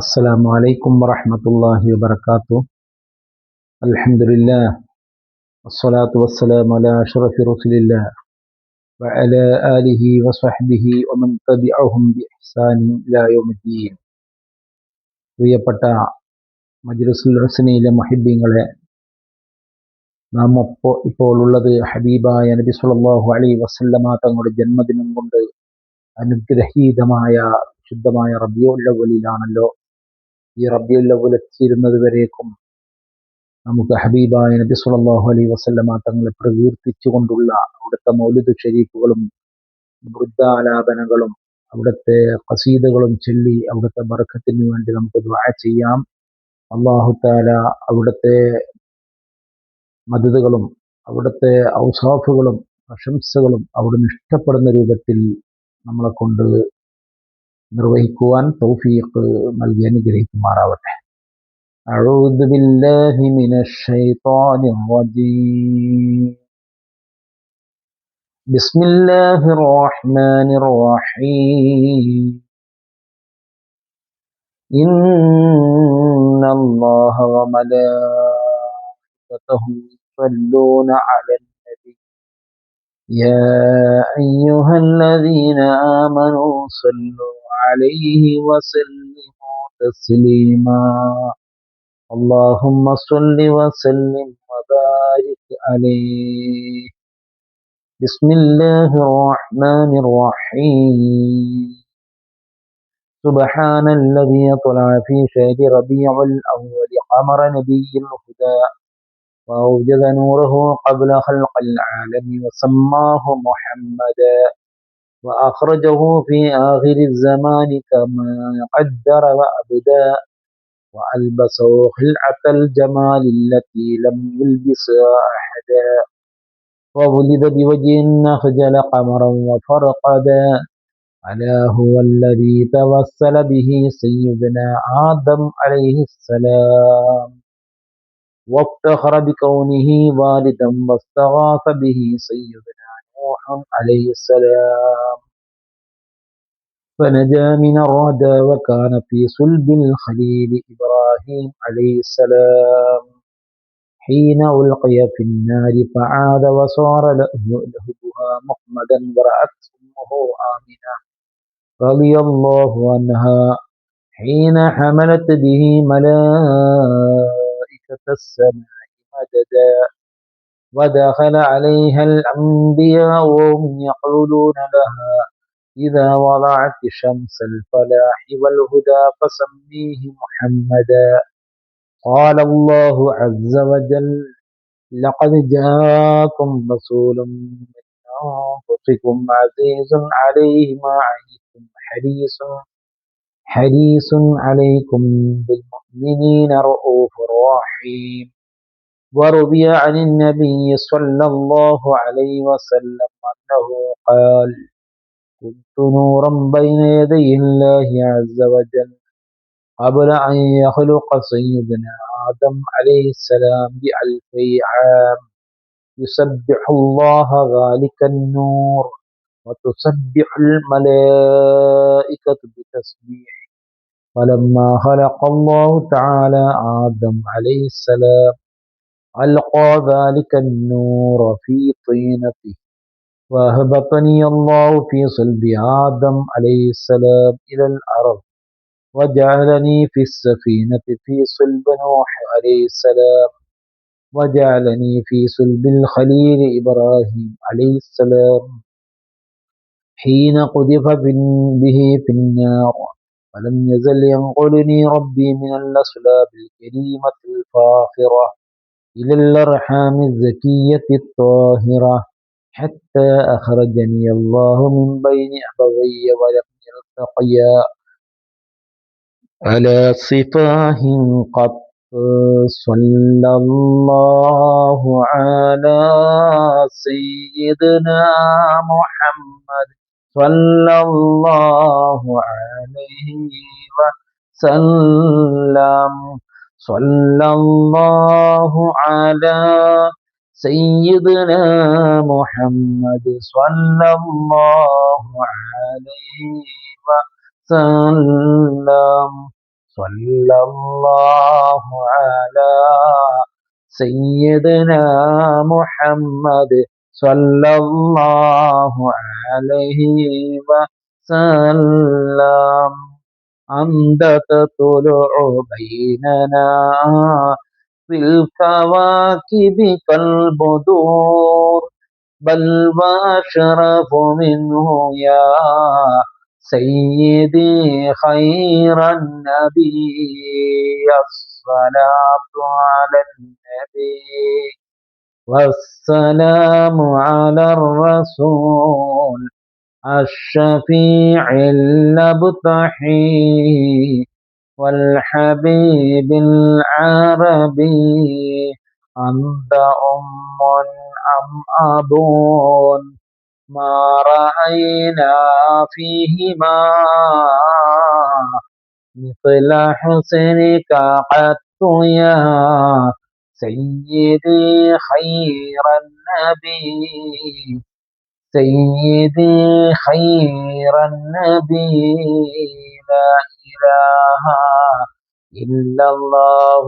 السلام عليكم ورحمة الله وبركاته. الحمد لله والصلاة والسلام على أشرف رسل الله وعلى آله وصحبه ومن تبعهم بإحسان إلى يوم الدين. പ്രിയപ്പെട്ട മജ്‌ലിസുൽ ഹുസ്നയിലെ മുഹിബ്ബീങ്ങളെ, നാം ഇപ്പോൾ ഉള്ളത് ഹബീബായ നബി സല്ലല്ലാഹു അലൈഹി വസല്ലമ തങ്ങളുടെ ജന്മദിനം കൊണ്ട് അനുഗ്രഹീതമായ ശുദ്ധമായ റബീഉൽ അവ്വലിലാണല്ലോ. ഈ റബീഉൽ അവ്വൽ എത്തിയിരുന്നത് വരേക്കും നമുക്ക് ഹബീബായ നബി സല്ലല്ലാഹു അലൈഹി വസല്ലമ തങ്ങളെ പ്രകീർത്തിച്ചുകൊണ്ടുള്ള അവിടുത്തെ മൗലിദ് ഷരീഫുകളും വൃദ്ധാലാപനകളും അവിടുത്തെ ഖസീദകളും ചൊല്ലി അവിടുത്തെ ബർക്കത്തിന് വേണ്ടി നമുക്ക് ദുആ ചെയ്യാം. അല്ലാഹു തആല അവിടുത്തെ മദദുകളും അവിടുത്തെ ഔസാഫുകളും പ്രശംസകളും അവിടുന്ന് ഇഷ്ടപ്പെടുന്ന രൂപത്തിൽ നമ്മളെ കൊണ്ട് നിർവഹിക്കുവാൻ തൗഫീഖ് നൽകി അനുഗ്രഹിക്കുമാറാവട്ടെ. أعوذ بالله من الشيطان الرجيم. بسم الله الرحمن الرحيم. إن الله وملائكته يصلون على النبي يا أيها الذين آمنوا صلوا عليه وسلموا تسليما. اللهم صل وسلم وبارك عليه. بسم الله الرحمن الرحيم. سبحان الذي طلع في شهر ربيع الأول قمر نبي الهدى وأوجد نوره قبل خلق العالم وسماه محمدا وأخرجه في آخر الزمان كما قدر وأبدى وألبسه خلعة الجمال التي لم يلبسها أحدا وولد بوجه أخجل قمرا وفرقدا. ألا هو الذي توسل به سيدنا آدم عليه السلام وافتخر بكونه والدا واستغاث به سيدنا نوح عليه السلام فنجا من الردى وكان في صلب الخليل إبراهيم عليه السلام حين ألقي في النار فعاد وصار لهبها مخمدا ورأت أمه آمنة رضي الله عنها حين حملت به ملائكة السماء مددا ودخل عليها الأنبياء وهم يقولون لها إذا وضعت شمس الفلاح والهدى فسميه محمدا. قال الله عز وجل لقد جاءكم رسول من أنفسكم عزيز عليه ما عنتم حريص عليكم بالمؤمنين رؤوف رحيم. وروي عن النبي صلى الله عليه وسلم أنه قال كنت نورا بين يدي الله عز وجل قبل أن يخلق سيدنا آدم عليه السلام ب2000 عام يسبح الله ذلك النور وتسبح الملائكة بتسبيح. فلما خلق الله تعالى آدم عليه السلام ألقى ذلك النور في طينته وهبطني الله في صلب آدم عليه السلام إلى الأرض وجعلني في السفينة في صلب نوح عليه السلام وجعلني في صلب الخليل إبراهيم عليه السلام حين قذف به في النار ولم يزل ينقلني ربي من الأصلاب الكريمة الفاخرة إلى الأرحام الزكية الطاهرة حتى أخرجني الله من بين أبوي ولم يلتقيا على صفاه قط. صلى الله على سيدنا محمد صلى الله عليه وسلم. صلى الله على سيدنا محمد صلى الله عليه وسلم. സല്ലല്ലാഹു അലാ സയ്യിദിനാ മുഹമ്മദ് സല്ലല്ലാഹു അലൈഹി വസല്ലം. أنت تطلع بيننا في الكواكب كالبدور بل وأشرف منه يا سيدي خير النبي. الصلاة على النبي والسلام على الرسول الشفيع المبتحي والحبيب العربي. أنت أم أم أب ما رأينا فيهما مثل حسنك قط يا سيدي خير النبي. سيدي خير النبي. لا إله إلا الله.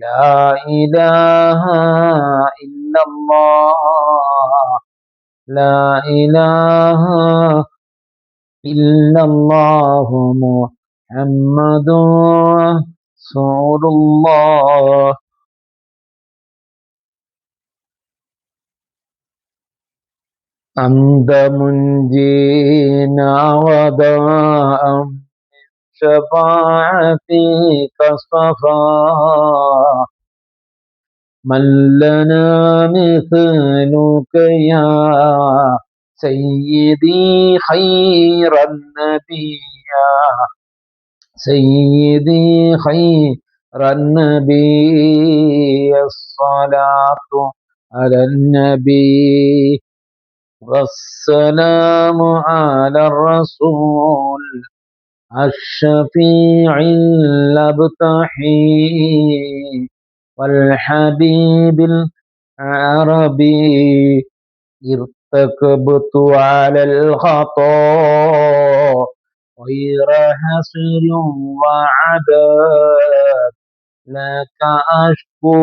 لا إله إلا الله. لا إله إلا الله محمد رسول الله. أنت منجينا وداء شفاعتك اصطفى من لنا مثلك يا سيدي خير النبي. يا سيدي خير النبي. الصلاة على النبي والسلام على الرسول الشفيع المبتحي والحبيب العربي. ارتكبت على الخطا غير حصر وعدد لك أشكو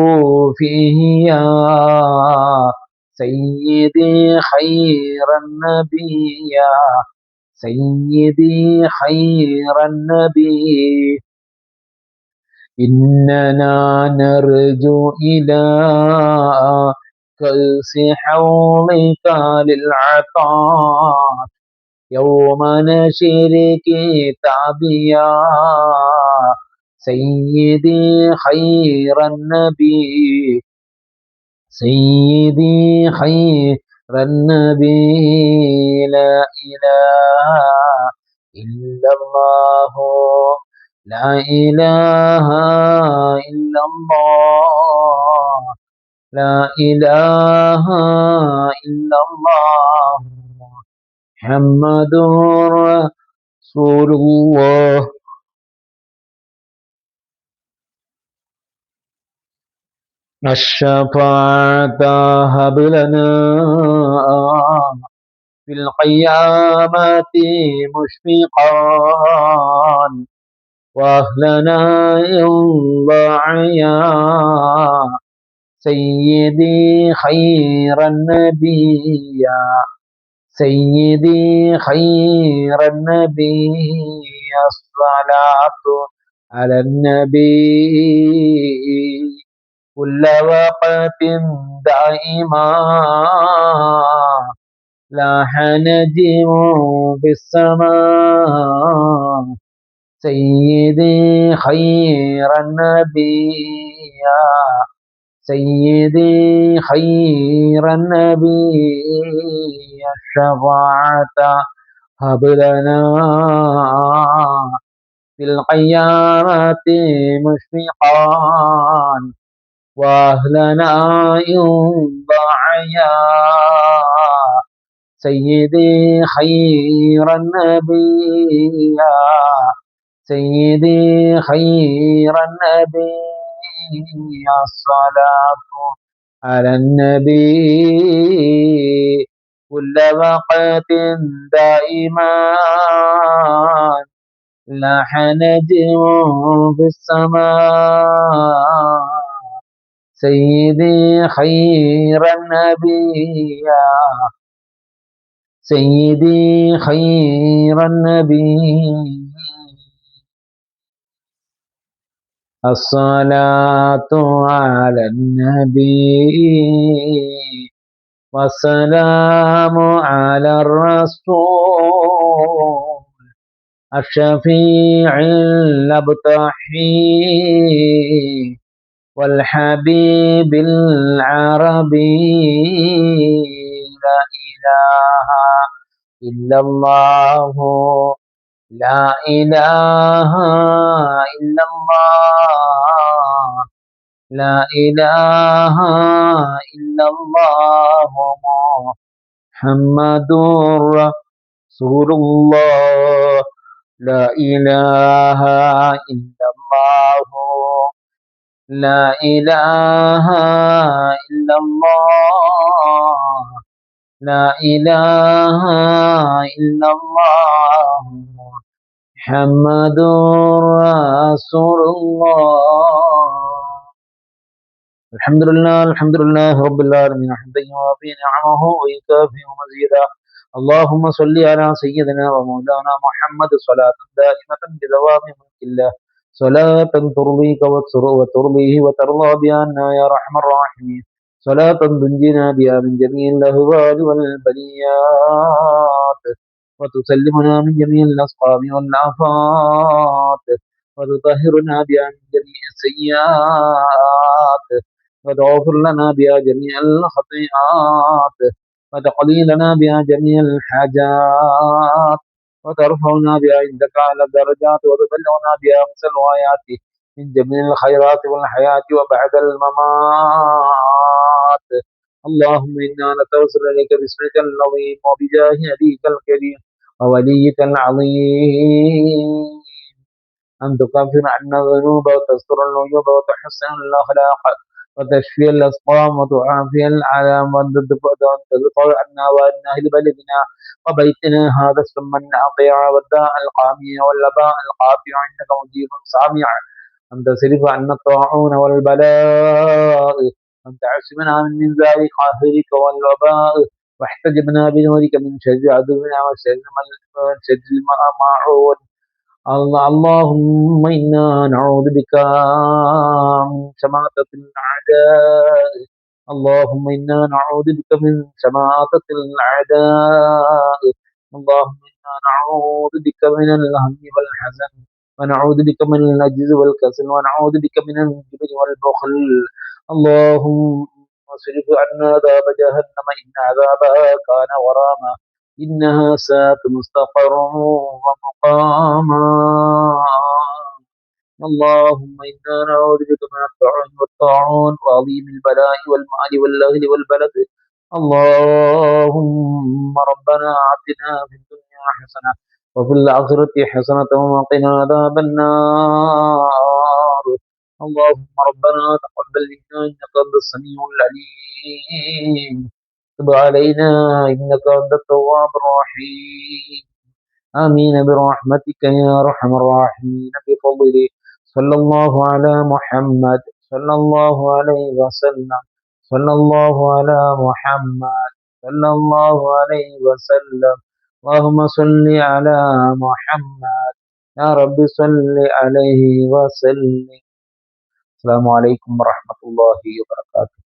فيه يا سيدي خير النبي. يا سيدي خير النبي. إننا نرجو إلى كأس حوضك للعطاء يوم نشر كتابيا سيدي خير النبي. سيدي خير النبي. لا إله إلا الله. لا إله إلا الله. لا إله إلا الله محمد رسول الله. الشفاعة هب لنا في القيامة مشفقا وأهلنا يا سيدي خير النبي. يا سيدي خير النبي. الصلاة على النبي كل وقت دائما لاح نجم بالسماء سيدي خير النبي. يا سيدي خير النبي. الشفاعة هب لنا في القيامة مشفقا وأهلنا يا سيدي خير النبي. يا سيدي خير النبي. الصلاة على النبي كل وقت دائما لاح نجم في السماء سيدي خير النبي سيدي خير النبي الصلاة على النبي والسلام على الرسول الشفيع الأبطحي والحبيب العربي لا إله إلا الله لا إله إلا الله لا إله إلا الله محمد رسول الله لا إله إلا الله لا إله إلا الله لا إله إلا الله محمد رسول الله. الحمد لله رب العالمين حمدا يوافي نعمه ويكافئ مزيدا. اللهم صل على سيدنا ومولانا محمد صلاة دائمة بدوام ملك الله صلاة ترضيك وترضيه وترضى بها عنا يا أرحم الراحمين صلاة تنجينا بها من جميع الأهوال والبليات وتسلمنا من جميع الأسقام والآفات وتطهرنا بها من جميع السيئات وتغفر لنا بها جميع الخطيئات وتقضي لنا بها جميع الحاجات وترفعنا بها عندك على الدرجات وتبلغنا بها أقصى الغايات من جميع الخيرات والحياة وبعد الممات. اللهم إنا نتوسل إليك باسمك العظيم وبجاه نبيك الكريم ووليك العظيم أن تكفر عنا الذنوب وتستر العيوب وتحسن الأخلاق وتشفي الأسقام وتعافي الآلام وتدفع عنا وعن أهل بلدنا وبيتنا هذا السم الناقع والداء القامي والوباء القاطع إنك مجيب سامع أن تصرف عنا الطاعون والبلاء أن تعصمنا من ذلك قهرك والوباء واحتجبنا بنورك من شر عدونا وشر المعون. اللهم إنا نعوذ بك من شماتة الأعداء. اللهم إنا نعوذ بك من شماتة الأعداء. اللهم إنا نعوذ بك من الهم والحزن ونعوذ بك من العجز والكسل ونعوذ بك من الجبن والبخل. اللهم اصرف عنا عذاب جهنم إن عذابها كان غراما إنها ساءت مستقرا ومقاما. اللهم إنا نعوذ بك من الطاعون والطاعون وعظيم البلاء والمال والأهل والبلد. اللهم ربنا آتنا في الدنيا حسنة وفي الآخرة حسنة وقنا عذاب النار. اللهم ربنا تقبل منا إنك أنت السميع العليم تب علينا إنك أنت التواب الرحيم. آمين برحمتك يا أرحم الراحمين بفضلك. صلى الله على محمد صلى الله عليه وسلم صلى الله على محمد صلى الله عليه وسلم. اللهم صل على محمد يا رب صل عليه وسلم. السلام عليكم ورحمة الله وبركاته.